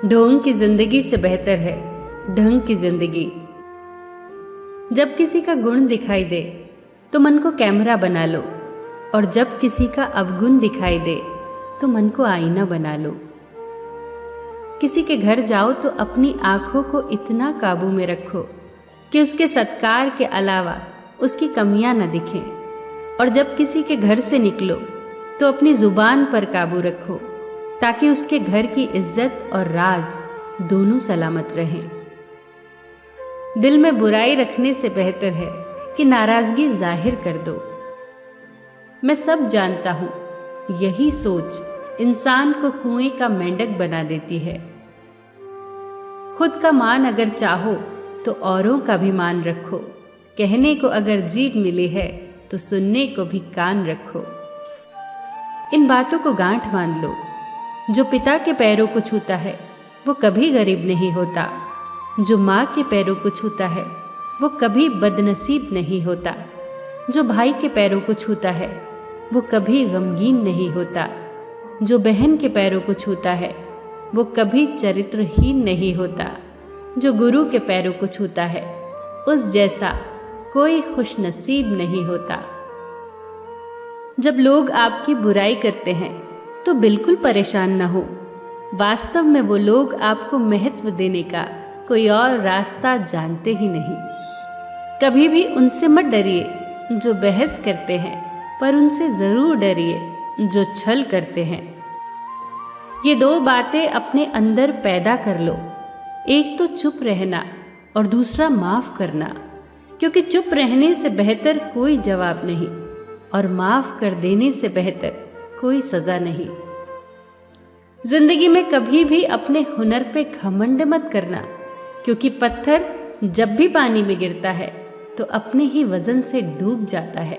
ढोंग की जिंदगी से बेहतर है ढंग की जिंदगी। जब किसी का गुण दिखाई दे तो मन को कैमरा बना लो, और जब किसी का अवगुण दिखाई दे तो मन को आईना बना लो। किसी के घर जाओ तो अपनी आंखों को इतना काबू में रखो कि उसके सत्कार के अलावा उसकी कमियां न दिखें, और जब किसी के घर से निकलो तो अपनी जुबान पर काबू रखो ताकि उसके घर की इज्जत और राज दोनों सलामत रहें। दिल में बुराई रखने से बेहतर है कि नाराजगी जाहिर कर दो। मैं सब जानता हूं, यही सोच इंसान को कुएं का मेंढक बना देती है। खुद का मान अगर चाहो तो औरों का भी मान रखो। कहने को अगर जीभ मिली है तो सुनने को भी कान रखो। इन बातों को गांठ बांध लो। जो पिता के पैरों को छूता है वो कभी गरीब नहीं होता। जो माँ के पैरों को छूता है वो कभी बदनसीब नहीं होता। जो भाई के पैरों को छूता है वो कभी गमगीन नहीं होता। जो बहन के पैरों को छूता है वो कभी चरित्रहीन नहीं होता। जो गुरु के पैरों को छूता है उस जैसा कोई खुशनसीब नहीं होता। जब लोग आपकी बुराई करते हैं तो बिल्कुल परेशान न हो। वास्तव में वो लोग आपको महत्व देने का कोई और रास्ता जानते ही नहीं। कभी भी उनसे मत डरिए जो बहस करते हैं, पर उनसे जरूर डरिए जो छल करते हैं। ये दो बातें अपने अंदर पैदा कर लो, एक तो चुप रहना और दूसरा माफ करना, क्योंकि चुप रहने से बेहतर कोई जवाब नहीं और माफ कर देने से बेहतर कोई सजा नहीं। जिंदगी में कभी भी अपने हुनर पे घमंड मत करना, क्योंकि पत्थर जब भी पानी में गिरता है तो अपने ही वजन से डूब जाता है।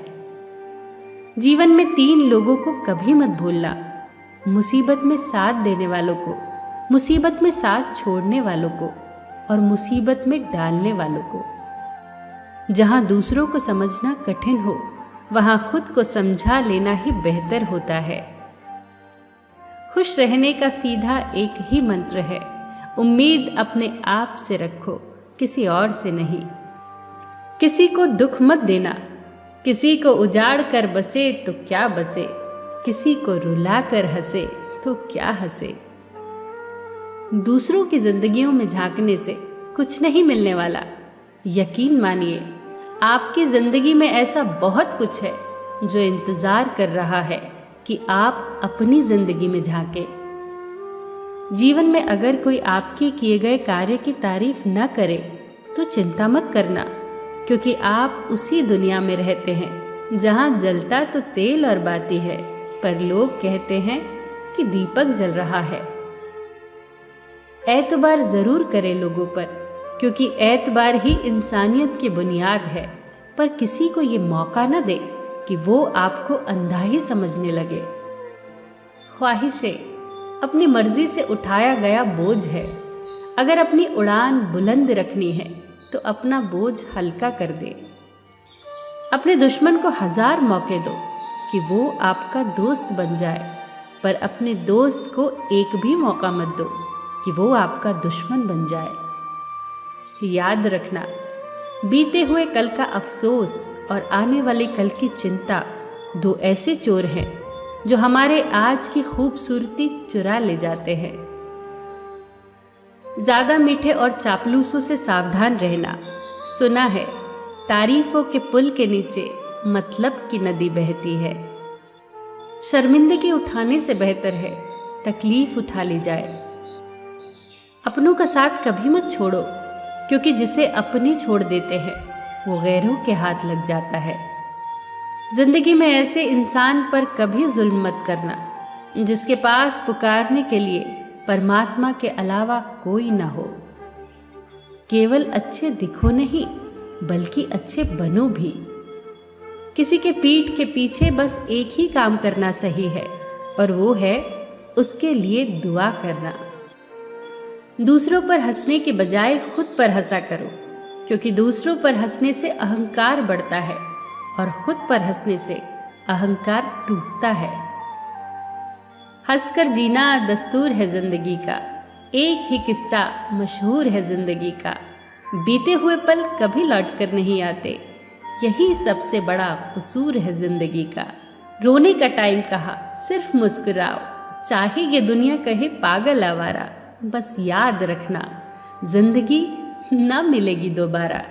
जीवन में 3 लोगों को कभी मत भूलना, मुसीबत में साथ देने वालों को, मुसीबत में साथ छोड़ने वालों को और मुसीबत में डालने वालों को। जहां दूसरों को समझना कठिन हो वहां खुद को समझा लेना ही बेहतर होता है। खुश रहने का सीधा एक ही मंत्र है, उम्मीद अपने आप से रखो, किसी और से नहीं। किसी को दुख मत देना, किसी को उजाड़ कर बसे तो क्या बसे, किसी को रुला कर हंसे तो क्या हंसे। दूसरों की जिंदगियों में झांकने से कुछ नहीं मिलने वाला। यकीन मानिए, आपकी जिंदगी में ऐसा बहुत कुछ है जो इंतजार कर रहा है कि आप अपनी जिंदगी में झांकें। जीवन में अगर कोई आपके किए गए कार्य की तारीफ न करे तो चिंता मत करना, क्योंकि आप उसी दुनिया में रहते हैं जहां जलता तो तेल और बाती है, पर लोग कहते हैं कि दीपक जल रहा है। एतबार जरूर करें लोगों पर, क्योंकि एतबार ही इंसानियत की बुनियाद है, पर किसी को ये मौका न दे कि वो आपको अंधा ही समझने लगे। ख्वाहिशें अपनी मर्जी से उठाया गया बोझ है। अगर अपनी उड़ान बुलंद रखनी है तो अपना बोझ हल्का कर दे। अपने दुश्मन को 1000 मौके दो कि वो आपका दोस्त बन जाए, पर अपने दोस्त को एक भी मौका मत दो कि वो आपका दुश्मन बन जाए। याद रखना, बीते हुए कल का अफसोस और आने वाले कल की चिंता 2 ऐसे चोर हैं जो हमारे आज की खूबसूरती चुरा ले जाते हैं। ज्यादा मीठे और चापलूसों से सावधान रहना। सुना है तारीफों के पुल के नीचे मतलब की नदी बहती है। शर्मिंदगी उठाने से बेहतर है तकलीफ उठा ली जाए। अपनों का साथ कभी मत छोड़ो, क्योंकि जिसे अपने छोड़ देते हैं वो गैरों के हाथ लग जाता है। जिंदगी में ऐसे इंसान पर कभी जुल्म मत करना जिसके पास पुकारने के लिए परमात्मा के अलावा कोई ना हो। केवल अच्छे दिखो नहीं, बल्कि अच्छे बनो भी। किसी के पीठ के पीछे बस एक ही काम करना सही है, और वो है उसके लिए दुआ करना। दूसरों पर हंसने के बजाय खुद पर हंसा करो, क्योंकि दूसरों पर हंसने से अहंकार बढ़ता है और खुद पर हंसने से अहंकार टूटता है। हंसकर जीना दस्तूर है जिंदगी का, एक ही किस्सा मशहूर है जिंदगी का, बीते हुए पल कभी लौट कर नहीं आते, यही सबसे बड़ा कसूर है जिंदगी का। रोने का टाइम कहा, सिर्फ मुस्कुराओ, चाहे ये दुनिया कहे पागल आवारा, बस याद रखना जिंदगी ना मिलेगी दोबारा।